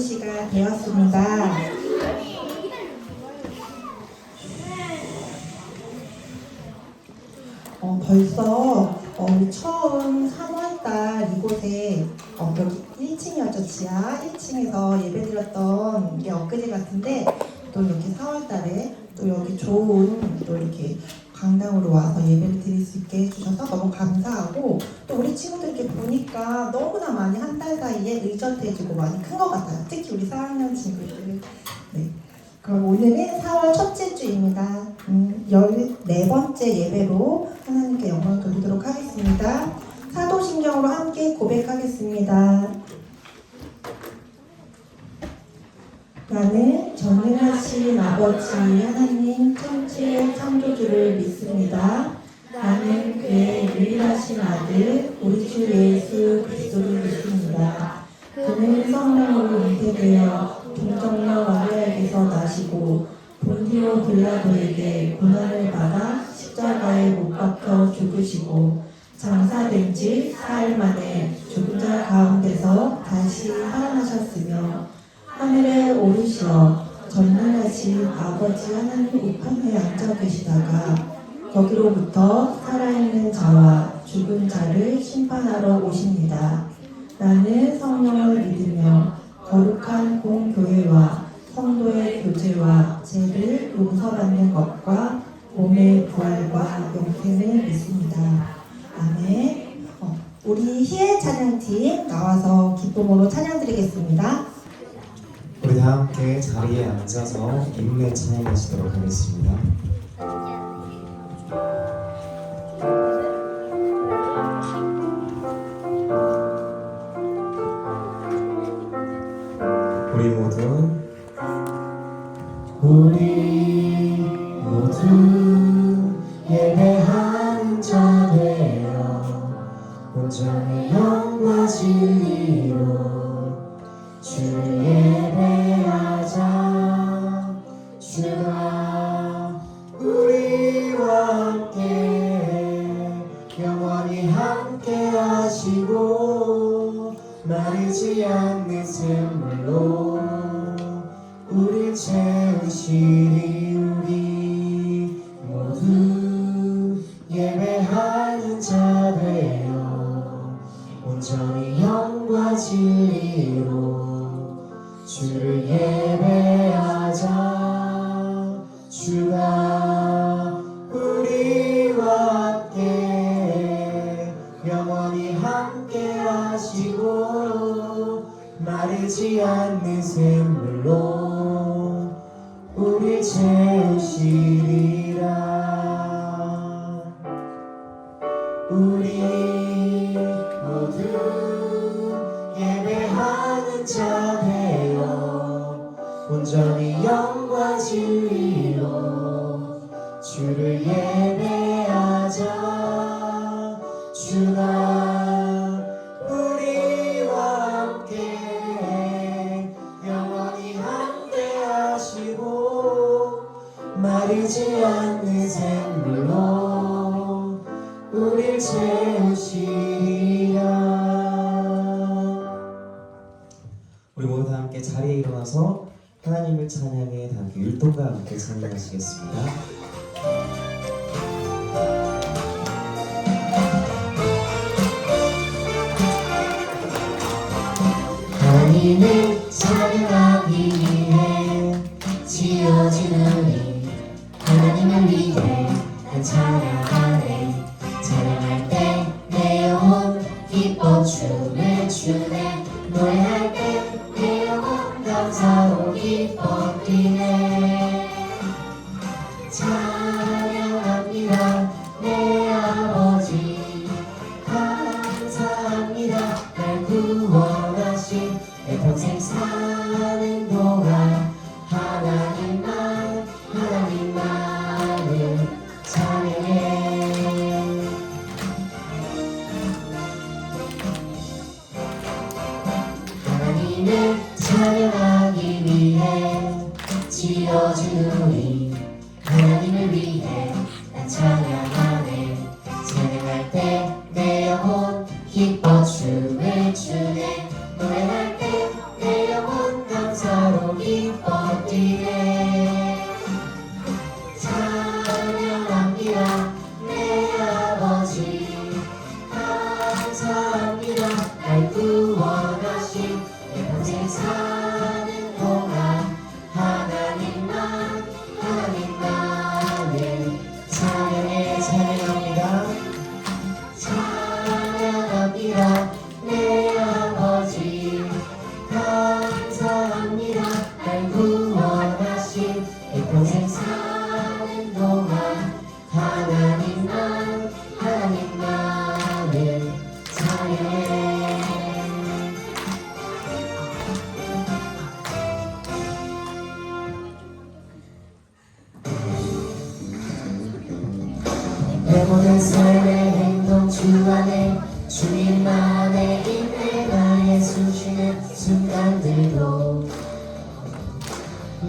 시간 되었습니다. 벌써 우리 처음 3월달 이곳에 여기 1층이었죠. 지하 1층에서 예배드렸던 게 엊그제 같은데, 또 이렇게 4월달에 또 여기 좋은 또 이렇게 강당으로 와서 예배를 드릴 수 있게 해주셔서 너무 감사하고, 또 우리 친구들 이렇게 보니까 너무나 많이 한 달 사이에 의젓해지고 많이 큰 것 같아요. 특히 우리 4학년 친구들. 네. 그럼 오늘은 4월 첫째 주입니다. 14번째 예배로 하나님께 영광을 돌리도록 하겠습니다. 사도신경으로 함께 고백하겠습니다. 나는 전능하신 아버지 하나님 천지의 창조주를 믿습니다. 나는 그의 유일하신 아들 우리 주 예수 그리스도를 믿습니다. 그는 성령으로 잉태되어 동정녀 마리아에게서 나시고 본디오 빌라도에게 고난을 받아 십자가에 못 박혀 죽으시고 장사된 지 사흘 만에 죽은 자 가운데서 다시 살아나셨으며 하늘에 오르시어 전능하신 아버지 하나님 우편에 앉아 계시다가 거기로부터 살아있는 자와 죽은 자를 심판하러 오십니다. 나는 성령을 믿으며 거룩한 공교회와 성도의 교제와 죄를 용서받는 것과 몸의 부활과 영생을 믿습니다. 아멘. 우리 희애 찬양팀 나와서 기쁨으로 찬양 드리겠습니다. 우리 다 함께 자리에 앉아서 인내 찬양하시도록 하겠습니다. 우리 모두 예배하는 자 되어 온전히 영과 진리로 주를 예배하자. 주가 우리와 함께 영원히 함께 하시고 마르지 않는 샘물로 우릴 채우시리. 우리 모두 예배하는 자 되어 온전히 영과 진리로 주를 예배하자. 주가 우리와 함께 영원히 함께 하시고 마르지 않는 샘물로 우리 채우시리라. 우리 모두 예배하는 자 되어 온전히 영과 진리로 주를 예배하자. 주가 우리와 함께 영원히 함께 하시고 마르지 않는 샘물로 우릴 채우시리라. 우리 모두 다 함께 자리에 일어나서 하나님을 찬양해 다 함께 율동과 함께 찬양하시겠습니다. 하나님을 찬양하기 위해 지어진 우리 하나님을 위해 난 찬양하네. 찬양할 때 내 영혼 기뻐 춤을 추네. 노래할 때 내 영혼 감사로 기뻐 뛰네. 찬양합니다 내 아버지 감사합니다. 날 구원하신 내 평생 사는 동안 하나님만을 찬양해. 하나님을 찬양하기 위해 지어진 우리 하나님을 위해 난 찬양하네. 찬양할 때 내 영혼 기뻐 춤을 추네. 노래할 때 내 영혼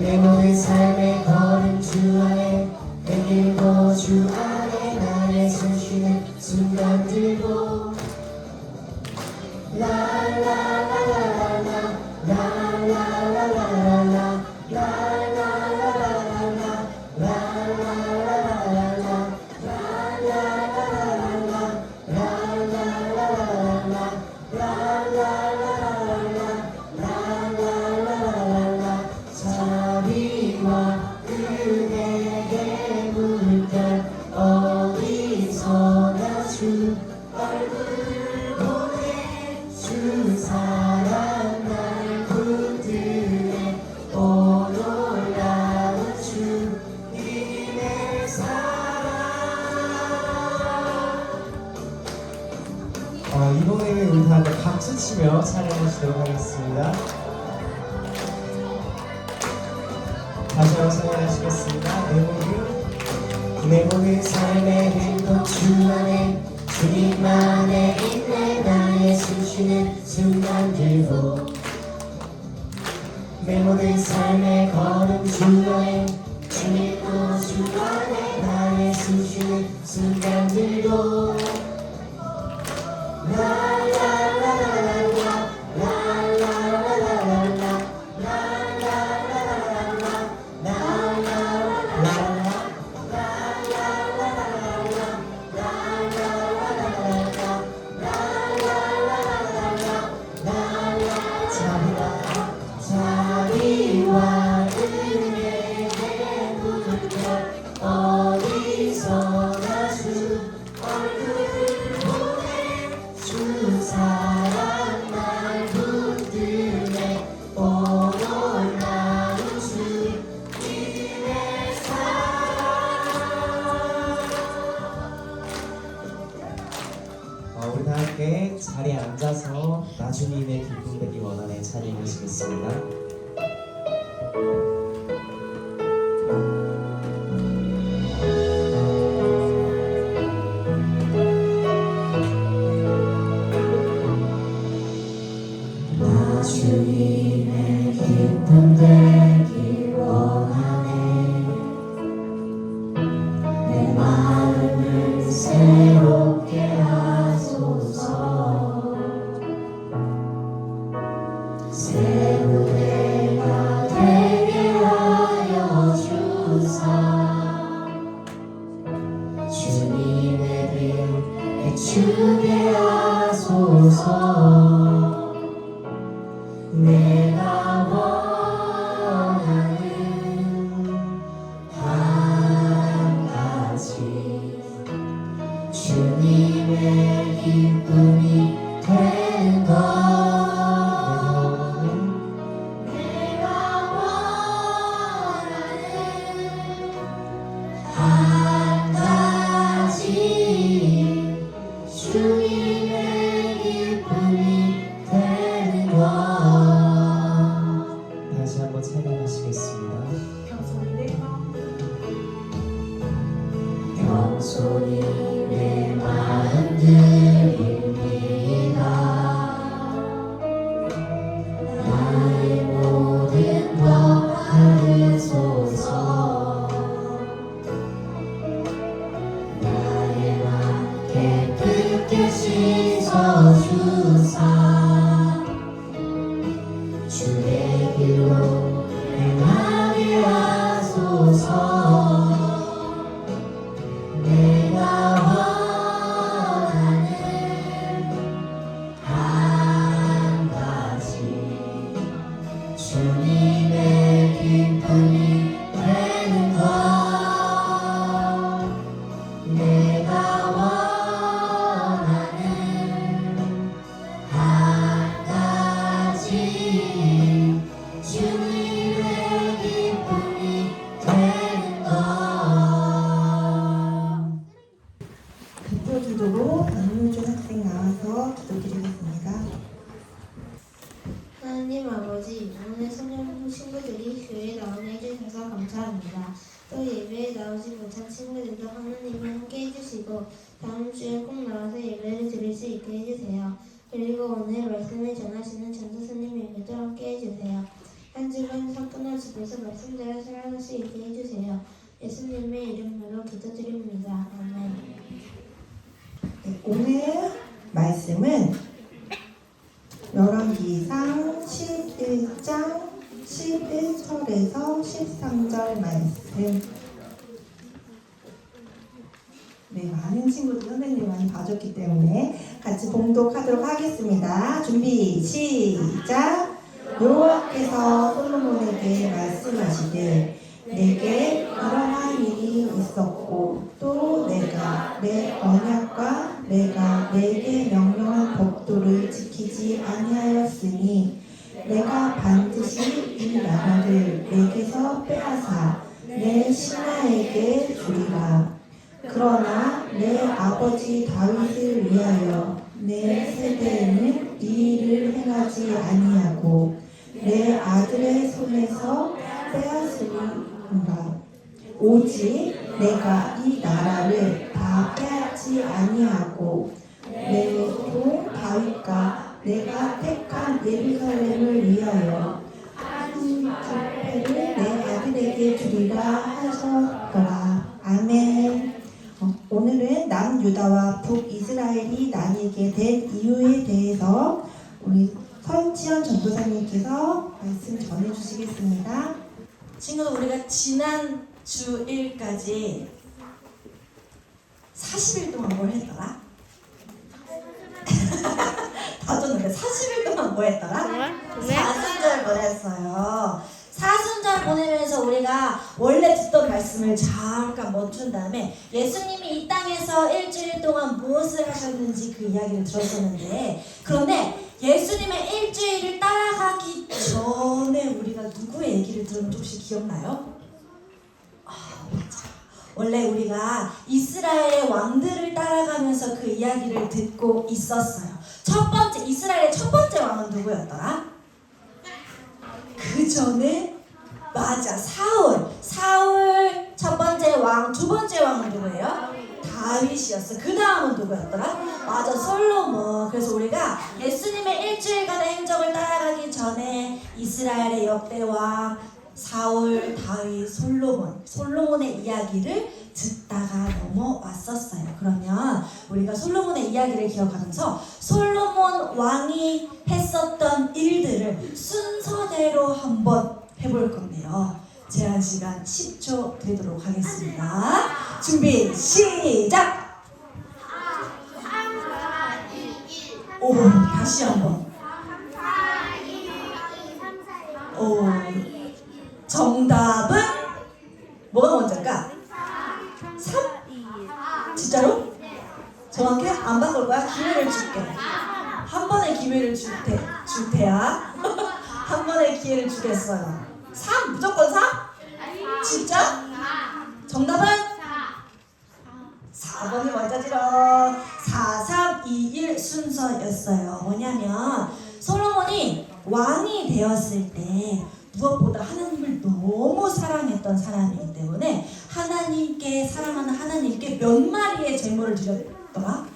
내 모든 삶의 걸음 주 안에 내밀고 주 안에 나의 숨쉬는 순간들도 라라라라라라 라라라라라라 라라라라라라 라라라라라라 라라라라라라 라라라라라라 라라라라라라 자비와 은혜의 물결 어디서나 주 얼굴 보내 주 사랑 날 붙들네 오 놀라운 주님의 사랑. 이번에는 우리 다 함께 박수 치며 찬양하시도록 하겠습니다. 다시 한번 찬양하시겠습니다. 내 모든 삶의 행복 주 안에 주님 안에 있네 나의 숨쉬는 순간들도 내 모든 삶의 걸음 주 안에 주님도 주 안에 나의 숨쉬는 순간들도 라라라라라라 라라라라라라 라라라라라라 라라라라라라 자비와 은혜의 물결 어디서나 주 얼굴 보내 주 사랑 날 붙들네 오 놀라운 주님의 사랑. 우리 다 함께 자리에 앉아서 나 주님의 기쁨 되기 원하네 찬양하시겠습니다. 나 주님의 기쁨 되기 원하네 내 마음을 새롭게 하소서 새 노래가 되게 하여 주사 주님의 빛 비추게 하소서 내가 원하는 한 가지 주님의 기쁨이 되는 것 내가 원하는 한 가지 주님의 기쁨이 되는 것. 다시 한번 찬양하시겠습니다. 겸손히 내 마음 드립니다. 나의 모든 것 받으소서 나의 맘 깨끗게 씻어주사 주의 길로 행하게 하소서 내가 원하는 한 가지 주님의 기쁨이 되는 것 내가 원하는 한 가지 주님의 기쁨이 되는 것. 대표 기도로 안물준 학생 나와서 기도드리겠습니다. 하나님 아버지, 오늘 소년 친구들이 교회에 나오게 해주셔서 감사합니다. 또 예배에 나오지 못한 친구들도 하나님이 함께 해주시고 다음 주에 꼭 나와서 예배를 드릴 수 있게 해주세요. 그리고 오늘 말씀을 전하시는 전도사님 예배도 함께 해주세요. 한 주간 사뿐하지도 앞에서 말씀대로 살아갈 수 있게 해주세요. 예수님의 이름으로 기도드립니다. 아멘. 네, 오늘 말씀은 열왕기상 11장 11절에서 13절 말씀. 네, 많은 친구들 선생님이 많이 봐줬기 때문에 같이 봉독하도록 하겠습니다. 준비 시작. 여호와께서 솔로몬에게 말씀하시되 내게 이러한 일이 있었고 또 내가 내 언약과 내가 내게 명령한 법도를 지키지 아니하였으니 내가 반드시 이 나라를 내게서 빼앗아 내 신하에게 주리라. 그러나 내 아버지 다윗을 위하여 내 세대에는 이 일을 행하지 아니하고 내 아들의 손에서 빼앗으리라. 오직 내가 이 나라를 다 빼앗지 아니하고 내 종 다윗과 내가 택한 예루살렘을 위하여 한 지파를 내 아들에게 주리라 하셨더라. 아멘. 오늘은 남유다와 북이스라엘이 나뉘게 된 이유에 대해서 우리 설지연 전도사님께서 말씀 전해주시겠습니다. 친구들, 우리가 지난 주일까지 40일 동안 뭘 했더라? 다 줬는데 40일 동안 뭐 했더라? 사순절 보냈어요. 사순절 보내면서 우리가 원래 듣던 말씀을 잠깐 멈춘 다음에 예수님이 이 땅에서 일주일 동안 무엇을 하셨는지 그 이야기를 들었었는데, 그런데 예수님의 일주일을 따라가기 전에 우리가 누구의 얘기를 들었는지 혹시 기억나요? 맞아. 원래 우리가 이스라엘의 왕들을 따라가면서 그 이야기를 듣고 있었어요. 이스라엘의 첫 번째 왕은 누구였더라? 그 전에 맞아, 사울 첫 번째 왕, 두 번째 왕은 누구예요? 다윗이었어. 그 다음은 누구였더라? 맞아, 솔로몬. 그래서 우리가 예수님의 일주일간의 행적을 따라가기 전에 이스라엘의 역대 왕 사울, 다윗, 솔로몬의 이야기를 듣다가 넘어왔었어요. 그러면 우리가 솔로몬의 이야기를 기억하면서 솔로몬 왕이 했었던 일들을 순서대로 한번 해볼 건데요. 제한 시간 10초 드리도록 하겠습니다. 준비 시작! 오, 다시 한번. 오, 정답은 뭐가 먼저일까? 3? 진짜로? 정확해? 안 바꿀 거야? 기회를 줄게. 한 번의 기회를 줄 테야. 한 번의 기회를 주겠어요. 3? 무조건 3? 진짜? 정답은? 4번이 먼저지롱. 4, 3, 2, 1 순서였어요. 뭐냐면 솔로몬이 왕이 되었을 때 무엇보다 하나님을 너무 사랑했던 사람이기 때문에 사랑하는 하나님께 몇 마리의 제물을 드렸더라?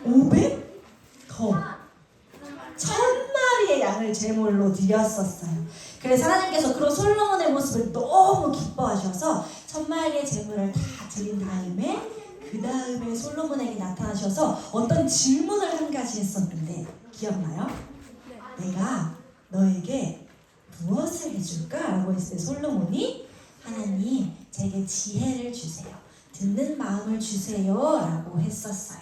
500? 더 1000마리의 양을 제물로 드렸었어요. 그래서 하나님께서 그런 솔로몬의 모습을 너무 기뻐하셔서 1000마리의 제물을 다 드린 다음에 그 다음에 솔로몬에게 나타나셔서 어떤 질문을 한 가지 했었는데 기억나요? 내가 너에게 무엇을 해줄까? 라고 했을 때 솔로몬이 하나님 제게 지혜를 주세요. 듣는 마음을 주세요. 라고 했었어요.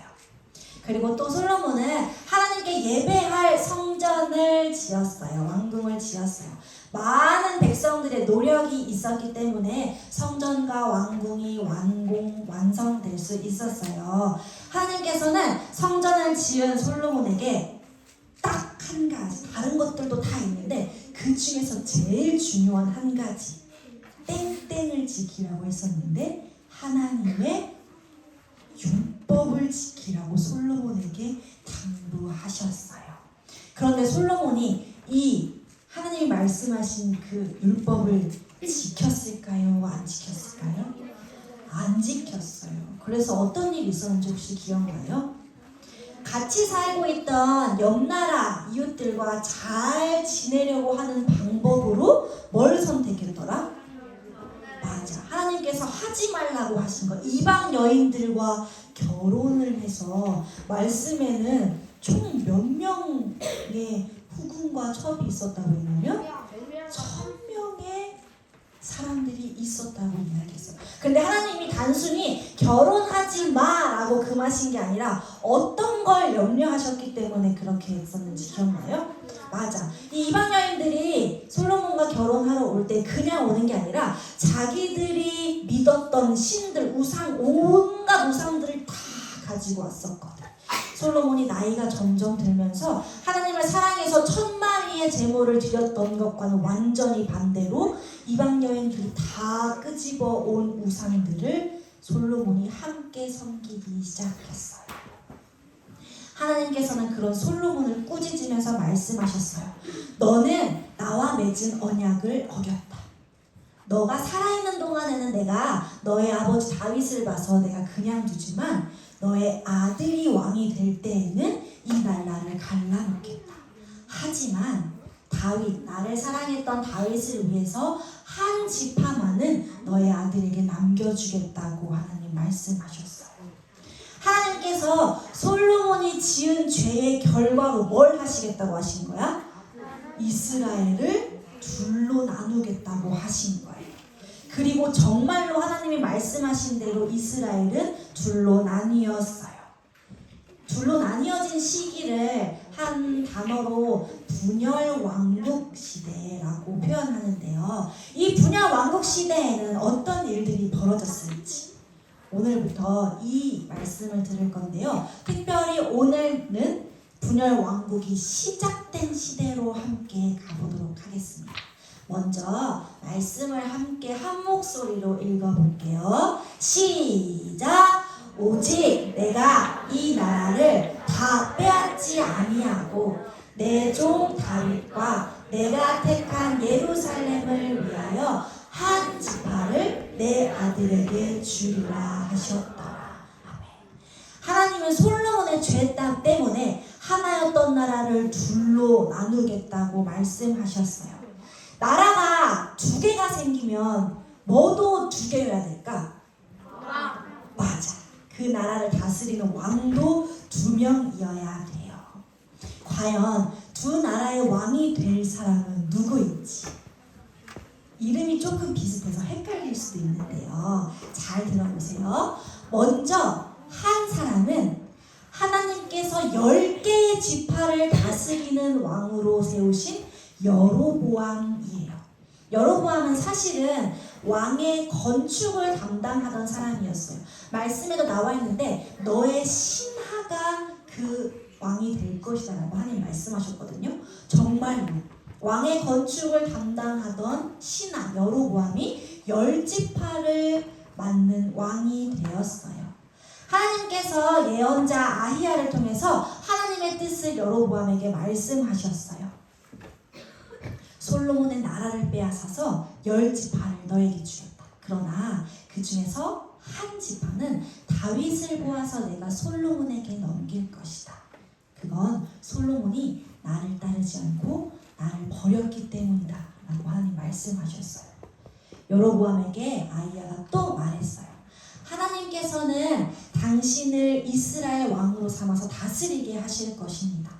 그리고 또 솔로몬은 하나님께 예배할 성전을 지었어요. 왕궁을 지었어요. 많은 백성들의 노력이 있었기 때문에 성전과 왕궁이 완성될 수 있었어요. 하나님께서는 성전을 지은 솔로몬에게 딱 한 가지, 다른 것들도 다 있는데 그 중에서 제일 중요한 한 가지, 땡땡을 지키라고 했었는데 하나님의 율법을 지키라고 솔로몬에게 당부하셨어요. 그런데 솔로몬이 이 하나님이 말씀하신 그 율법을 지켰을까요? 안 지켰을까요? 안 지켰어요. 그래서 어떤 일이 있었는지 혹시 기억나요? 같이 살고 있던 옆나라 이웃들과 잘 지내려고 하는 방법으로 뭘 선택했더라? 맞아. 하나님께서 하지 말라고 하신 거. 이방 여인들과 결혼을 해서 말씀에는 총 몇 명의 후궁과 첩이 있었다고 했냐면 1000명의 사람들이 있었다고 이야기했어요. 근데 하나님이 단순히 결혼하지 마라고 금하신 게 아니라 어떤 걸 염려하셨기 때문에 그렇게 했었는지 기억나요? 맞아. 이 이방 여인들이 솔로몬과 결혼하러 올 때 그냥 오는 게 아니라 자기들이 믿었던 신들, 우상, 온갖 우상들을 다 가지고 왔었거든. 솔로몬이 나이가 점점 들면서 하나님을 사랑해서 1000마리의 제물을 드렸던 것과는 완전히 반대로 이방 여인들이 다 끄집어 온 우상들을 솔로몬이 함께 섬기기 시작했어요. 하나님께서는 그런 솔로몬을 꾸짖으면서 말씀하셨어요. 너는 나와 맺은 언약을 어겼다. 너가 살아있는 동안에는 내가 너의 아버지 다윗을 봐서 내가 그냥 두지만 너의 아들이 왕이 될 때에는 이 나라를 갈라놓겠다. 하지만 다윗, 나를 사랑했던 다윗을 위해서 한 지파만은 너의 아들에게 남겨주겠다고 하나님 말씀하셨어요. 하나님께서 솔로몬이 지은 죄의 결과로 뭘 하시겠다고 하신 거야? 이스라엘을 둘로 나누겠다고 하신 거예요. 그리고 정말로 하나님이 말씀하신 대로 이스라엘은 둘로 나뉘었어요. 둘로 나뉘어진 시기를 한 단어로 분열왕국 시대라고 표현하는데요. 이 분열왕국 시대에는 어떤 일들이 벌어졌을지 오늘부터 이 말씀을 들을 건데요. 특별히 오늘은 분열왕국이 시작된 시대로 함께 가보도록 하겠습니다. 먼저 말씀을 함께 한 목소리로 읽어볼게요. 시작! 오직 내가 이 나라를 다 빼앗지 아니하고 내 종 다윗과 내가 택한 예루살렘을 위하여 한 지파를 내 아들에게 주리라 하셨더라. 아멘. 하나님은 솔로몬의 죄 때문에 하나였던 나라를 둘로 나누겠다고 말씀하셨어요. 나라가 두 개가 생기면 뭐도 두 개여야 될까? 맞아. 그 나라를 다스리는 왕도 2명이어야 돼요. 과연 두 나라의 왕이 될 사람은 누구인지 이름이 조금 비슷해서 헷갈릴 수도 있는데요. 잘 들어보세요. 먼저 한 사람은 하나님께서 10개의 지파를 다스리는 왕으로 세우신 여로보암이에요. 여로보암은 사실은 왕의 건축을 담당하던 사람이었어요. 말씀에도 나와 있는데 너의 신하가 그 왕이 될 것이다라고 하나님 말씀하셨거든요. 정말로 왕의 건축을 담당하던 신하 여로보암이 10지파를 맡는 왕이 되었어요. 하나님께서 예언자 아히야를 통해서 하나님의 뜻을 여로보암에게 말씀하셨어요. 솔로몬의 나라를 빼앗아서 10지파를 너에게 주었다. 그러나 그 중에서 한 지파는 다윗을 보아서 내가 솔로몬에게 넘길 것이다. 그건 솔로몬이 나를 따르지 않고 나를 버렸기 때문이다 라고 하나님 말씀하셨어요. 여로보암에게 아히야가 또 말했어요. 하나님께서는 당신을 이스라엘 왕으로 삼아서 다스리게 하실 것입니다.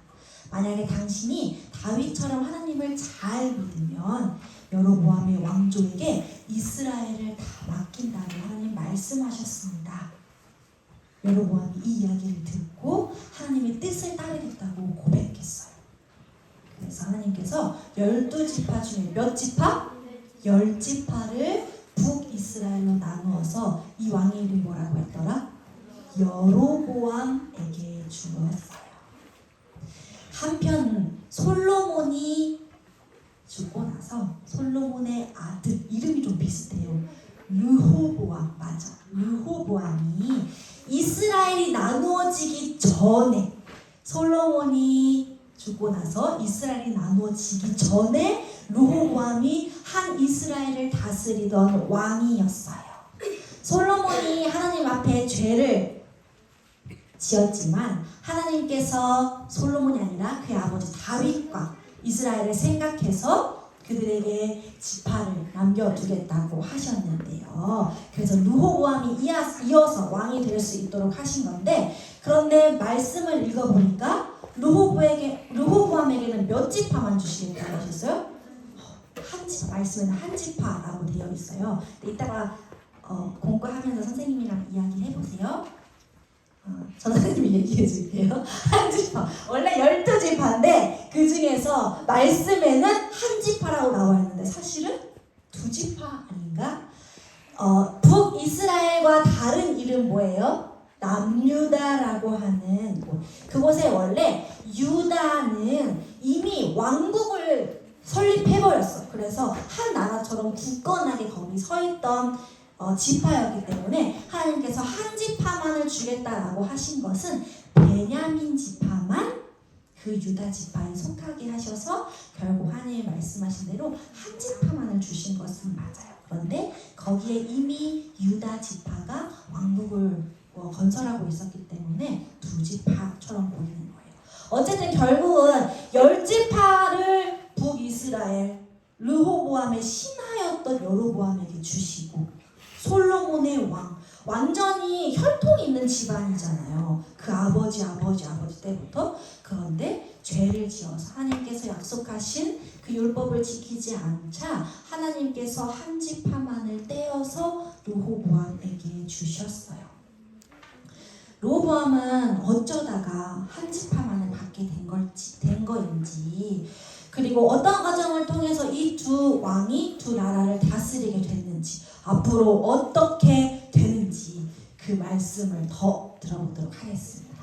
만약에 당신이 다윗처럼 하나님을 잘 믿으면 여로보암의 왕조에게 이스라엘을 다 맡긴다고 하나님 말씀하셨습니다. 여로보암이 이 이야기를 듣고 하나님의 뜻을 따르겠다고 고백했어요. 그래서 하나님께서 12지파 중에 몇 지파? 10지파를 북이스라엘로 나누어서 이 왕의 이름이 뭐라고 했더라? 여로보암에게 주었어요. 한편 솔로몬이 죽고 나서 솔로몬의 아들, 이름이 좀 비슷해요. 르호보암, 맞아. 르호보암이 이스라엘이 나누어지기 전에, 솔로몬이 죽고 나서 이스라엘이 나누어지기 전에 르호보암이 한 이스라엘을 다스리던 왕이었어요. 솔로몬이 하나님 앞에 죄를 지었지만 하나님께서 솔로몬이 아니라 그의 아버지 다윗과 이스라엘을 생각해서 그들에게 지파를 남겨두겠다고 하셨는데요. 그래서 르호보암이 이어서 왕이 될 수 있도록 하신 건데, 그런데 말씀을 읽어보니까 르호보암에게는 몇 지파만 주시겠다고 하셨어요? 한 지파, 말씀에는 한 지파라고 되어 있어요. 근데 이따가 공부하면서 선생님이랑 이야기 해보세요. 전 선생님이 얘기해 줄게요. 한 지파. 원래 12지파인데 그 중에서 말씀에는 한 지파라고 나와 있는데 사실은 두 지파 아닌가? 북이스라엘과 다른 이름 뭐예요? 남유다라고 하는 곳. 그곳에 원래 유다는 이미 왕국을 설립해버렸어. 그래서 한 나라처럼 굳건하게 거기 서 있던 지파였기 때문에 하나님께서 한 지파만을 주겠다라고 하신 것은 베냐민 지파만 그 유다 지파에 속하게 하셔서 결국 하나님 말씀하신 대로 한 지파만을 주신 것은 맞아요. 그런데 거기에 이미 유다 지파가 왕국을 건설하고 있었기 때문에 두 지파처럼 보이는 거예요. 어쨌든 결국은 10지파를 북이스라엘 르호보암의 신하였던 여로보암에게 주시고, 솔로몬의 완전히 혈통이 있는 집안이잖아요. 그 아버지 때부터. 그런데 죄를 지어서 하나님께서 약속하신 그 율법을 지키지 않자 하나님께서 한 지파만을 떼어서 르호보암에게 주셨어요. 르호보암은 어쩌다가 한 지파만을 받게 된 거인지, 그리고 어떤 과정을 통해서 이 두 왕이 두 나라를 다스리게 됐는지, 앞으로 어떻게 되는지 그 말씀을 더 들어보도록 하겠습니다.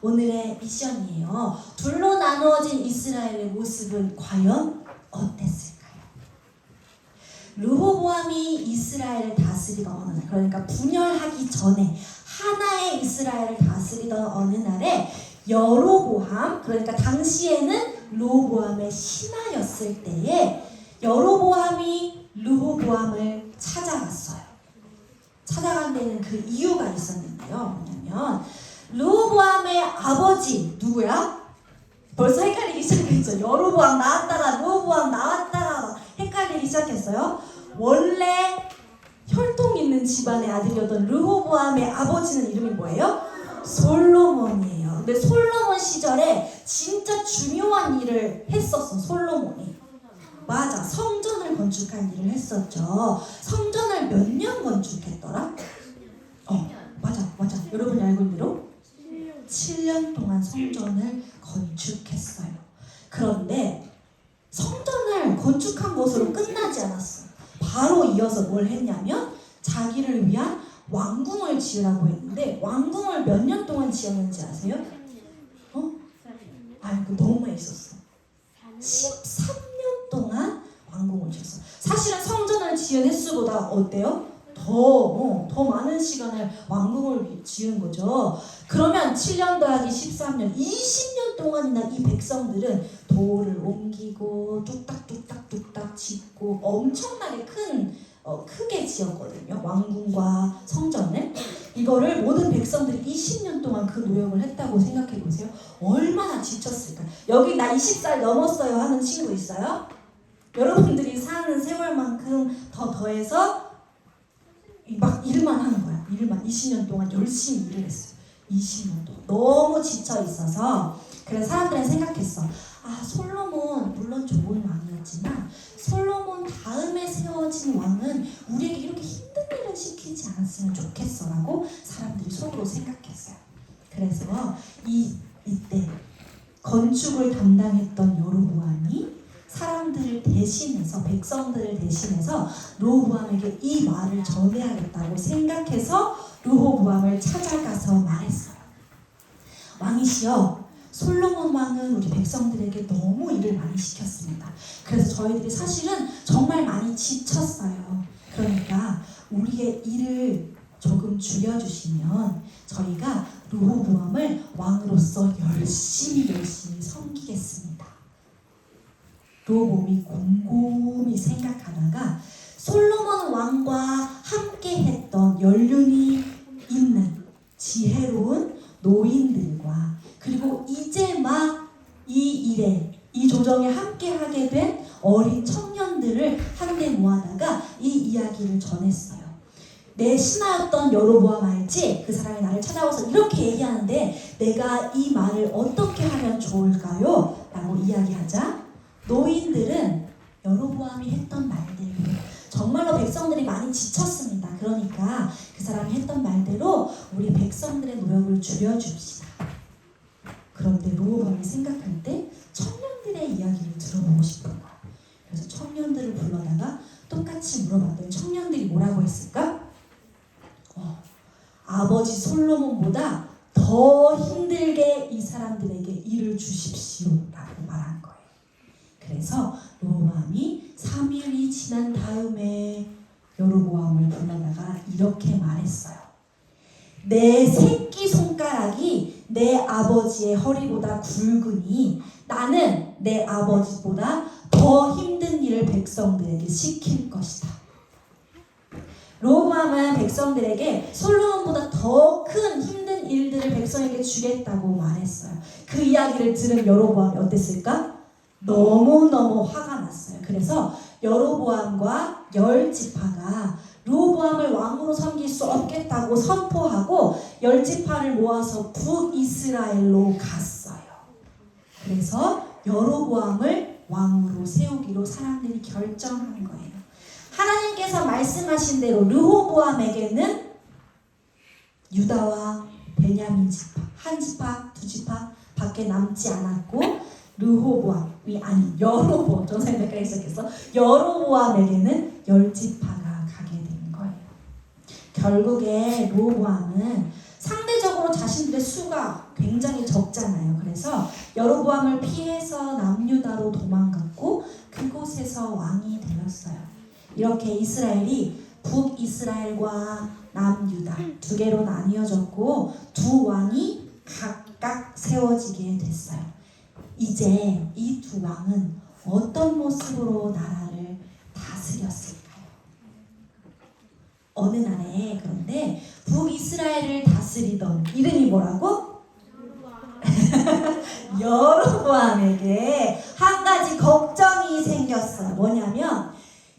오늘의 미션이에요. 둘로 나누어진 이스라엘의 모습은 과연 어땠을까요? 르호보암이 이스라엘을 다스리던 어느 날, 그러니까 분열하기 전에 하나의 이스라엘을 다스리던 어느 날에 여로보암, 그러니까 당시에는 르호보암의 신하였을 때에 여로보암이 르호보암을 찾아갔어요. 찾아간 데는 그 이유가 있었는데요. 뭐냐면 르호보암의 아버지 누구야? 벌써 헷갈리기 시작했죠. 여로보암 나왔다가 르호보암 나왔다가 헷갈리기 시작했어요. 원래 혈통 있는 집안의 아들이었던 르호보암의 아버지는 이름이 뭐예요? 솔로몬이에요. 근데 솔로몬 시절에 진짜 중요한 일을 했었어. 솔로몬이. 맞아. 성전을 건축한 일을 했었죠. 성전을 몇 년 건축했더라? 맞아. 여러분이 알고 있는 대로 7년 동안 성전을 건축했어요. 그런데 성전을 건축한 것으로 끝나지 않았어. 바로 이어서 뭘 했냐면 자기를 위한 왕궁을 지으라고 했는데, 왕궁을 몇 년 동안 지었는지 아세요? 그 너무 많이 있었어. 13년 동안 왕궁을 지었어. 사실은 성전을 지은 횟수보다 어때요? 더 많은 시간을 왕궁을 지은 거죠. 그러면 7년 더하기 13년, 20년 동안이나 이 백성들은 돌을 옮기고 뚝딱 짓고 엄청나게 크게 지었거든요. 왕궁과 성전을. 이거를 모든 백성들이 20년 동안 그 노력을 했다고 생각해 보세요. 얼마나 지쳤을까. 여기 나 20살 넘었어요 하는 친구 있어요? 여러분들이 사는 세월만큼 더해서 막 일만 하는 거야. 20년 동안 열심히 일을 했어요. 20년 동안 너무 지쳐 있어서. 그래서 사람들은 생각했어. 솔로몬 물론 좋은 왕이었지만 솔로몬 다음에 세워진 왕은 우리에게 이렇게 힘든 일을 시키지 않았으면 좋겠어 라고 사람들이 속으로 생각했어요. 그래서 이때 건축을 담당했던 여로보암이 사람들을 대신해서, 백성들을 대신해서 르호보암에게 이 말을 전해야겠다고 생각해서 르호보암을 찾아가서 말했어요. 왕이시여, 솔로몬 왕은 우리 백성들에게 너무 일을 많이 시켰습니다. 그래서 저희들이 사실은 정말 많이 지쳤어요. 그러니까 우리의 일을 조금 줄여주시면 저희가 르호보암을 왕으로서 열심히 섬기겠습니다. 르호보암이 곰곰이 생각하다가 솔로몬 왕과 함께 했던 연륜이 있는 지혜로운 노인들과, 그리고 이제 막 이 일에, 이 조정에 함께 하게 된 어린 청년 한데 모아다가 이 이야기를 전했어요. 내 신하였던 여로보암 알지? 그 사람이 나를 찾아와서 이렇게 얘기하는데 내가 이 말을 어떻게 하면 좋을까요? 라고 이야기하자 노인들은 여로보암이 했던 말대로 정말로 백성들이 많이 지쳤습니다. 그러니까 그 사람이 했던 말대로 우리 백성들의 노력을 줄여줍시다. 그런데 로보암이 생각할 때 청년들의 이야기를 들어보고 싶은 거야. 그래서 청년들을 불러다가 똑같이 물어봤더니 청년들이 뭐라고 했을까? 아버지 솔로몬보다 더 힘들게 이 사람들에게 일을 주십시오 라고 말한 거예요. 그래서 로보암이 3일이 지난 다음에 여로보암을 불러다가 이렇게 말했어요. 내 새끼 손가락이 내 아버지의 허리보다 굵으니 나는 내 아버지보다 더 힘든 일을 백성들에게 시킬 것이다. 로보암은 백성들에게 솔로몬보다 더 큰 힘든 일들을 백성에게 주겠다고 말했어요. 그 이야기를 들은 여로보암이 어땠을까? 너무너무 화가 났어요. 그래서 여로보암과 10지파가 로보암을 왕으로 섬길 수 없겠다고 선포하고 10지파를 모아서 북이스라엘로 갔어요. 그래서 여로보암을 왕으로 세우기로 사람들이 결정한 거예요. 하나님께서 말씀하신 대로 르호보암에게는 유다와 베냐민 지파, 한 지파, 두 지파 밖에 남지 않았고 르호보암이 아니 여로보암, 정상이 헷갈리기 시작했어. 여로보암에게는 10지파가 가게 된 거예요. 결국에 르호보암은 상대적으로 자신들의 수가 굉장히 적잖아요. 그래서 여로보암을 피해서 남유다로 도망갔고 그곳에서 왕이 되었어요. 이렇게 이스라엘이 북이스라엘과 남유다 두 개로 나뉘어졌고 두 왕이 각각 세워지게 됐어요. 이제 이 두 왕은 어떤 모습으로 나라를 다스렸을까요? 어느 날에 그런데 북이스라엘을 다스리던 이름이 뭐라고? 여로보암에게 한 가지 걱정이 생겼어요. 뭐냐면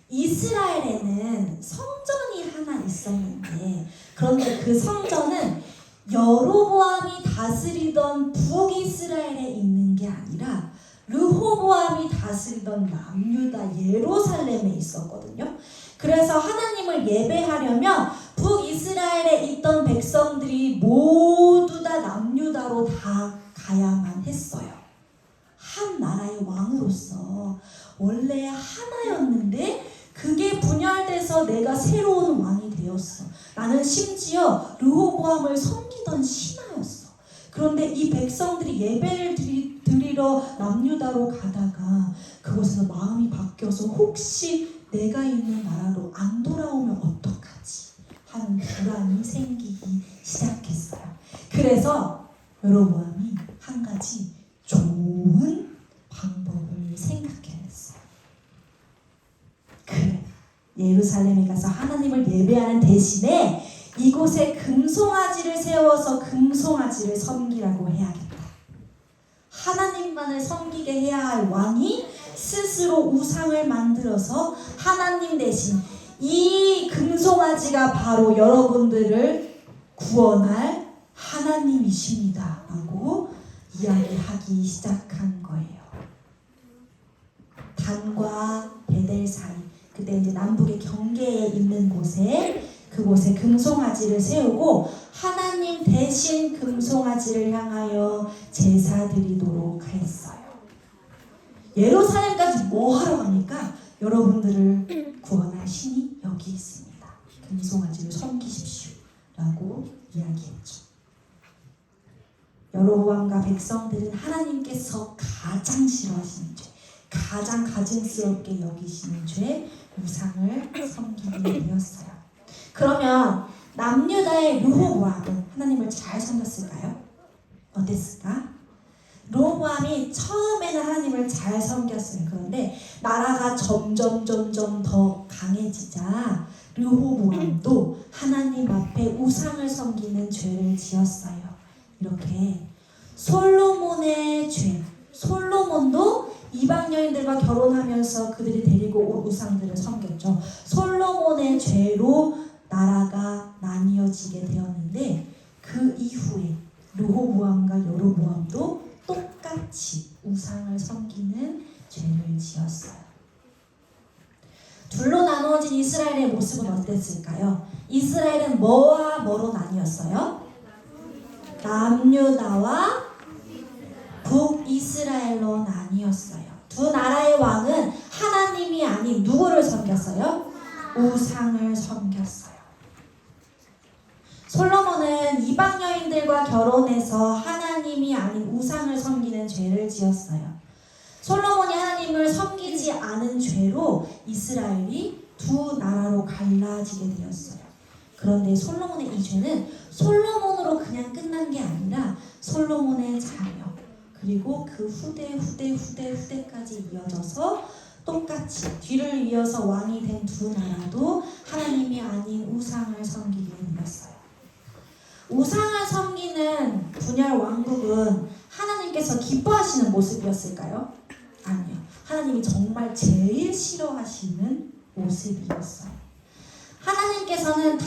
이스라엘에는 성전이 하나 있었는데 그런데 그 성전은 여로보암이 다스리던 북이스라엘에 있는 게 아니라 르호보암이 다스리던 남유다 예루살렘에 있었거든요. 그래서 하나님을 예배하려면 북이스라엘에 있던 백성들이 모두 다 남유다로 다 가야만 했어요. 한 나라의 왕으로서 원래 하나였는데 그게 분열돼서 내가 새로운 왕이 되었어. 나는 심지어 르호보암을 섬기던 신하였어. 그런데 이 백성들이 예배를 드리러 남유다로 가다가 그곳에서 마음이 바뀌어서 혹시 내가 있는 나라로 안 돌아오면 어떡하지 하는 불안이 생기기 시작했어요. 그래서 여로보암이 한 가지 좋은 방법을 생각해냈어요. 그래, 예루살렘에 가서 하나님을 예배하는 대신에 이곳에 금송아지를 세워서 금송아지를 섬기라고 해야겠다. 하나님만을 섬기게 해야 할 왕이 스스로 우상을 만들어서 하나님 대신 이 금송아지가 바로 여러분들을 구원할 하나님이십니다 라고 이야기하기 시작한 거예요. 단과 베델 사이, 그때 이제 남북의 경계에 있는 곳에 그곳에 금송아지를 세우고 하나님 대신 금송아지를 향하여 제사 드리도록 했어요. 예루살렘까지 뭐 하러 갑니까? 여러분들을 구원할 신이 여기 있습니다. 금송아지를 섬기십시오 라고 이야기했죠. 여로보암과 백성들은 하나님께서 가장 싫어하시는 죄, 가장 가증스럽게 여기시는 죄, 우상을 섬기게 되었어요. 그러면 남유다의 르호보암은 하나님을 잘 섬겼을까요? 어땠을까? 르호보암이 처음에는 하나님을 잘 섬겼어요. 그런데 나라가 점점 더 강해지자 르호보암도 하나님 앞에 우상을 섬기는 죄를 지었어요. 이렇게 솔로몬의 죄, 솔로몬도 이방 여인들과 결혼하면서 그들이 데리고 온 우상들을 섬겼죠. 솔로몬의 죄로 나라가 나뉘어지게 되었는데 그 이후에 르호보암과 여로보암도 똑같이 우상을 섬기는 죄를 지었어요. 둘로 나누어진 이스라엘의 모습은 어땠을까요? 이스라엘은 뭐와 뭐로 나뉘었어요? 남유다와 북이스라엘로 나뉘었어요. 두 나라의 왕은 하나님이 아닌 누구를 섬겼어요? 우상을 섬겼어요. 솔로몬은 이방 여인들과 결혼해서 하나님이 아닌 우상을 섬기는 죄를 지었어요. 솔로몬이 하나님을 섬기지 않은 죄로 이스라엘이 두 나라로 갈라지게 되었어요. 그런데 솔로몬의 이 죄는 솔로몬으로 그냥 끝난 게 아니라 솔로몬의 자녀 그리고 그 후대까지 이어져서 똑같이 뒤를 이어서 왕이 된 두 나라도 하나님이 아닌 우상을 섬기게 되었어요. 우상을 섬기는 분열 왕국은 하나님께서 기뻐하시는 모습이었을까요? 아니요. 하나님이 정말 제일 싫어하시는 모습이었어요. 하나님께서는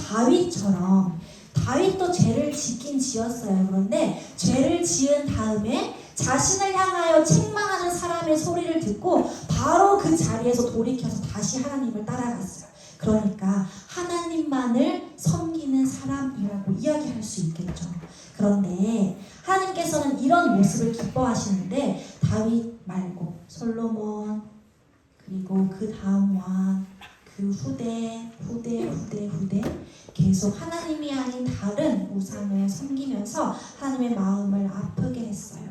다윗도 죄를 짓긴 지었어요. 그런데 죄를 지은 다음에 자신을 향하여 책망하는 사람의 소리를 듣고 바로 그 자리에서 돌이켜서 다시 하나님을 따라갔어요. 그러니까 하나님만을 섬기는 사람이라고 이야기할 수 있겠죠. 그런데 하나님께서는 이런 모습을 기뻐하시는데 다윗 말고 솔로몬 그리고 그 다음 왕 그 후대 계속 하나님이 아닌 다른 우상을 섬기면서 하나님의 마음을 아프게 했어요.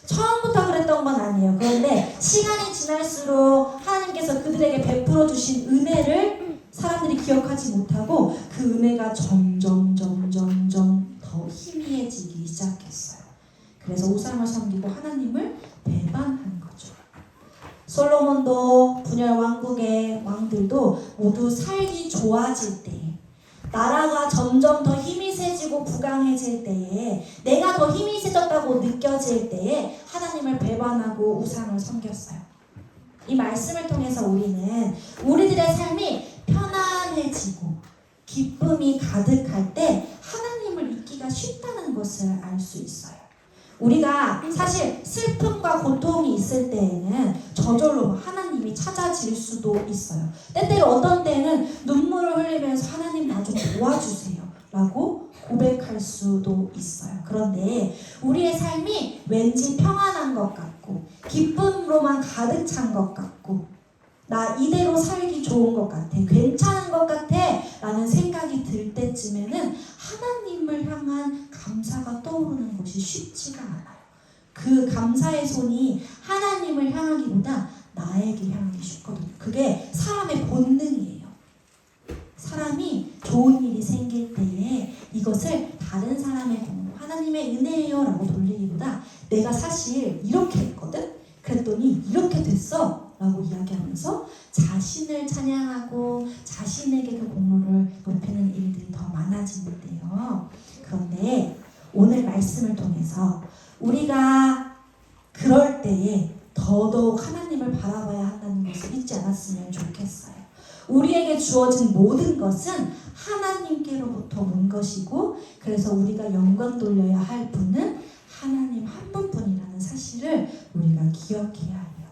처음부터 그랬던 건 아니에요. 그런데 시간이 지날수록 하나님께서 그들에게 베풀어 주신 은혜를 사람들이 기억하지 못하고 그 은혜가 점점 더 희미해지기 시작했어요. 그래서 우상을 섬기고 하나님을 배반한 거죠. 솔로몬도 분열 왕국의 왕들도 모두 살기 좋아질 때에 나라가 점점 더 힘이 세지고 부강해질 때에 내가 더 힘이 세졌다고 느껴질 때에 하나님을 배반하고 우상을 섬겼어요. 이 말씀을 통해서 우리는 우리들의 삶이 편안해지고 기쁨이 가득할 때 하나님을 잊기가 쉽다는 것을 알 수 있어요. 우리가 사실 슬픔과 고통이 있을 때에는 저절로 하나님이 찾아질 수도 있어요. 때때로 어떤 때는 눈물을 흘리면서 하나님 나 좀 도와주세요 라고 고백할 수도 있어요. 그런데 우리의 삶이 왠지 평안한 것 같고 기쁨으로만 가득 찬 것 같고 나 이대로 살기 좋은 것 같아 괜찮은 것 같아 라는 생각이 들 때쯤에는 하나님을 향한 감사가 떠오르는 것이 쉽지가 않아요. 그 감사의 손이 하나님을 향하기보다 나에게 향하기 쉽거든요. 그게 사람의 본능이에요. 사람이 좋은 일이 생길 때에 이것을 다른 사람의 공로 하나님의 은혜예요 라고 돌리기보다 내가 사실 이렇게 했거든? 그랬더니 이렇게 됐어 라고 이야기하면서 자신을 찬양하고 자신에게 그 공로를 높이는 일들이 더 많아지는데요. 그런데 오늘 말씀을 통해서 우리가 그럴 때에 더더욱 하나님을 바라봐야 한다는 것을 잊지 않았으면 좋겠어요. 우리에게 주어진 모든 것은 하나님께로부터 온 것이고 그래서 우리가 영광 돌려야 할 분은 하나님 한 분뿐이라는 사실을 우리가 기억해야 해요.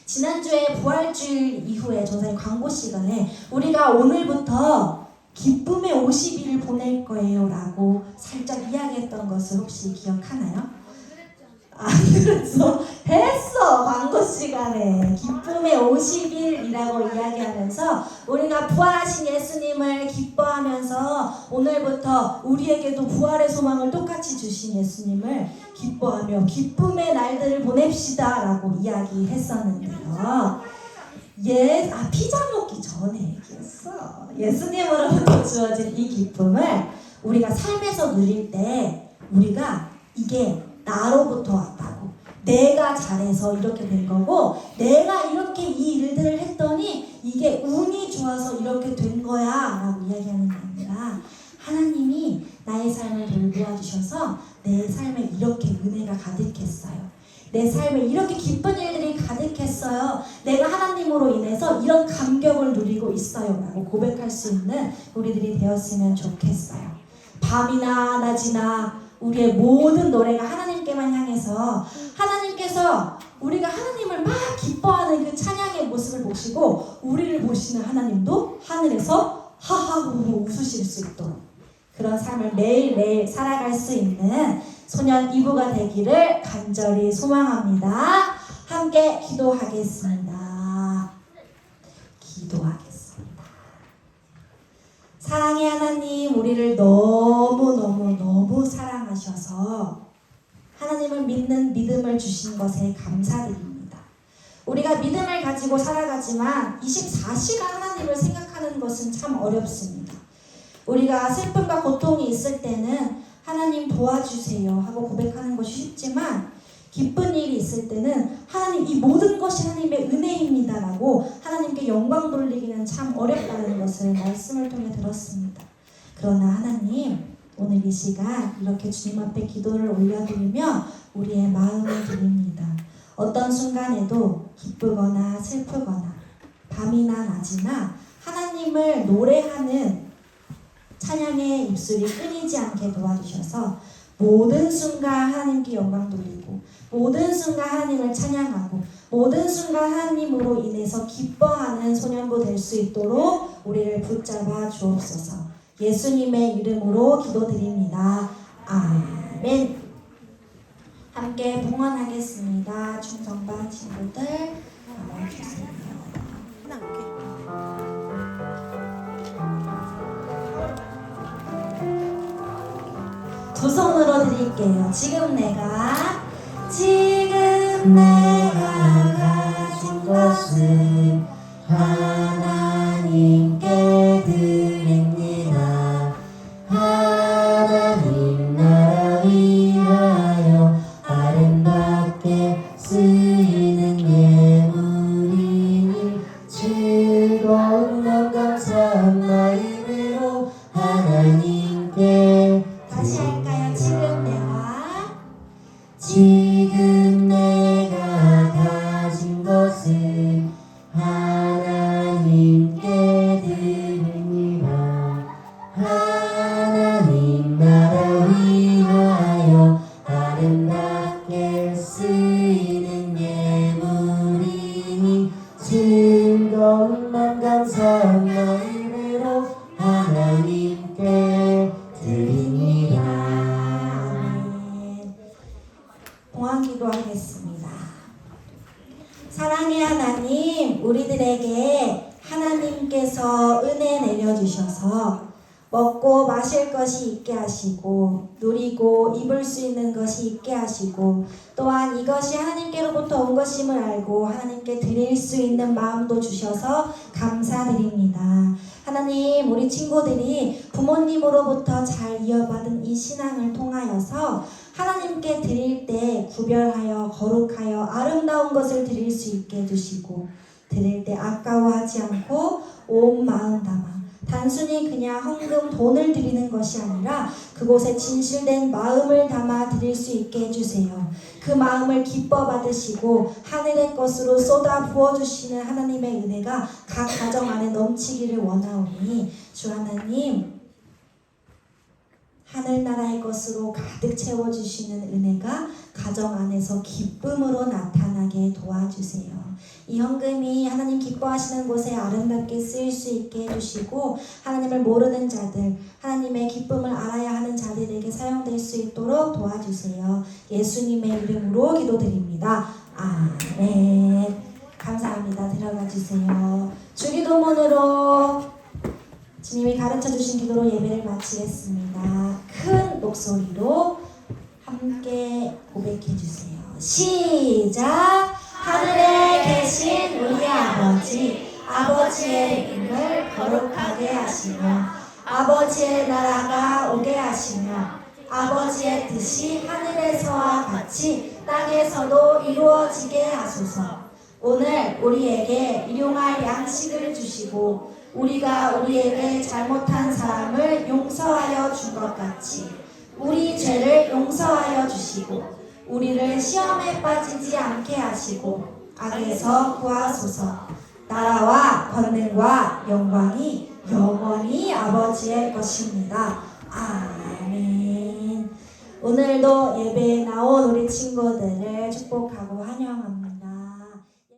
지난주에 부활주일 이후에 전사의 광고 시간에 우리가 오늘부터 기쁨의 50일을 보낼 거예요 라고 살짝 이야기했던 것을 혹시 기억하나요? 안 그랬어? 했어! 광고 시간에 기쁨의 50일이라고 이야기하면서 우리가 부활하신 예수님을 기뻐하면서 오늘부터 우리에게도 부활의 소망을 똑같이 주신 예수님을 기뻐하며 기쁨의 날들을 보냅시다 라고 이야기했었는데요. 피자 먹기 전에 얘기했어. 예수님으로부터 주어진 이 기쁨을 우리가 삶에서 누릴 때 우리가 이게 나로부터 왔다고 내가 잘해서 이렇게 된 거고 내가 이렇게 이 일들을 했더니 이게 운이 좋아서 이렇게 된 거야 라고 이야기하는 게 아니라 하나님이 나의 삶을 돌보아 주셔서 내 삶에 이렇게 은혜가 가득했어요. 내 삶에 이렇게 기쁜 일들이 가득했어요. 내가 하나님으로 인해서 이런 감격을 누리고 있어요 라고 고백할 수 있는 우리들이 되었으면 좋겠어요. 밤이나 낮이나 우리의 모든 노래가 하나님께만 향해서 하나님께서 우리가 하나님을 막 기뻐하는 그 찬양의 모습을 보시고 우리를 보시는 하나님도 하늘에서 하하호호 웃으실 수 있도록 그런 삶을 매일매일 살아갈 수 있는 소년 이브가 되기를 간절히 소망합니다. 함께 기도하겠습니다. 기도하겠습니다. 사랑의 하나님, 우리를 너무 사랑하셔서 하나님을 믿는 믿음을 주신 것에 감사드립니다. 우리가 믿음을 가지고 살아가지만 24시간 하나님을 생각하는 것은 참 어렵습니다. 우리가 슬픔과 고통이 있을 때는 하나님 도와주세요 하고 고백하는 것이 쉽지만 기쁜 일이 있을 때는 하나님 이 모든 것이 하나님의 은혜입니다 라고 하나님께 영광 돌리기는 참 어렵다는 것을 말씀을 통해 들었습니다. 그러나 하나님 오늘 이 시간 이렇게 주님 앞에 기도를 올려드리며 우리의 마음을 드립니다. 어떤 순간에도 기쁘거나 슬프거나 밤이나 낮이나 하나님을 노래하는 찬양의 입술이 끊이지 않게 도와주셔서 모든 순간 하나님께 영광 돌리고 모든 순간 하나님을 찬양하고 모든 순간 하나님으로 인해서 기뻐하는 소년부 될 수 있도록 우리를 붙잡아 주옵소서. 예수님의 이름으로 기도드립니다. 아멘. 함께 봉헌하겠습니다. 충성반 친구들 나와주세요. 두 손으로 드릴게요. 지금 내가 가진 것은 하나님께 드립니다. 하나님 나라 위하여 아름답게 쓰이는 예물이니 즐거운 마음 감사한 마음으로 하나님께 다시 할까요? 지금 내가 가진 것은 하나님께 드립니다. 하나님 나라 위하여 아름답게 쓰이는 예물이니 즐거운 마음 감사한 마음으로 하나님께 드립니다. 봉헌기도 하겠습니다. 사랑의 하나님, 우리들에게 하나님께서 은혜 내려주셔서 먹고 마실 것이 있게 하시고 누리고 입을 수 있는 것이 있게 하시고 또한 이것이 하나님께로부터 온 것임을 알고 하나님께 드릴 수 있는 마음도 주셔서 감사드립니다. 하나님, 우리 친구들이 부모님으로부터 잘 이어받은 이 신앙을 통하여서 하나님께 드릴 때 구별하여 거룩하여 아름다운 것을 드릴 수 있게 해주시고 드릴 때 아까워하지 않고 온 마음 담아 단순히 그냥 헌금 돈을 드리는 것이 아니라 그곳에 진실된 마음을 담아 드릴 수 있게 해주세요. 그 마음을 기뻐 받으시고 하늘의 것으로 쏟아 부어주시는 하나님의 은혜가 각 가정 안에 넘치기를 원하오니 주 하나님 하늘나라의 것으로 가득 채워주시는 은혜가 가정 안에서 기쁨으로 나타나게 도와주세요. 이 헌금이 하나님 기뻐하시는 곳에 아름답게 쓰일 수 있게 해주시고 하나님을 모르는 자들, 하나님의 기쁨을 알아야 하는 자들에게 사용될 수 있도록 도와주세요. 예수님의 이름으로 기도드립니다. 아멘. 감사합니다. 들어가 주세요. 주기도문으로 주님이 가르쳐주신 기도로 예배를 마치겠습니다. 큰 목소리로 함께 고백해주세요. 시작! 하늘에 계신 우리 아버지, 아버지의 이름을 거룩하게 하시며 아버지의 나라가 오게 하시며 아버지의 뜻이 하늘에서와 같이 땅에서도 이루어지게 하소서. 오늘 우리에게 일용할 양식을 주시고 우리가 우리에게 잘못한 사람을 용서하여 준 것 같이 우리 죄를 용서하여 주시고 우리를 시험에 빠지지 않게 하시고 악에서 구하소서. 나라와 권능과 영광이 영원히 아버지의 것입니다. 아멘. 오늘도 예배에 나온 우리 친구들을 축복하고 환영합니다.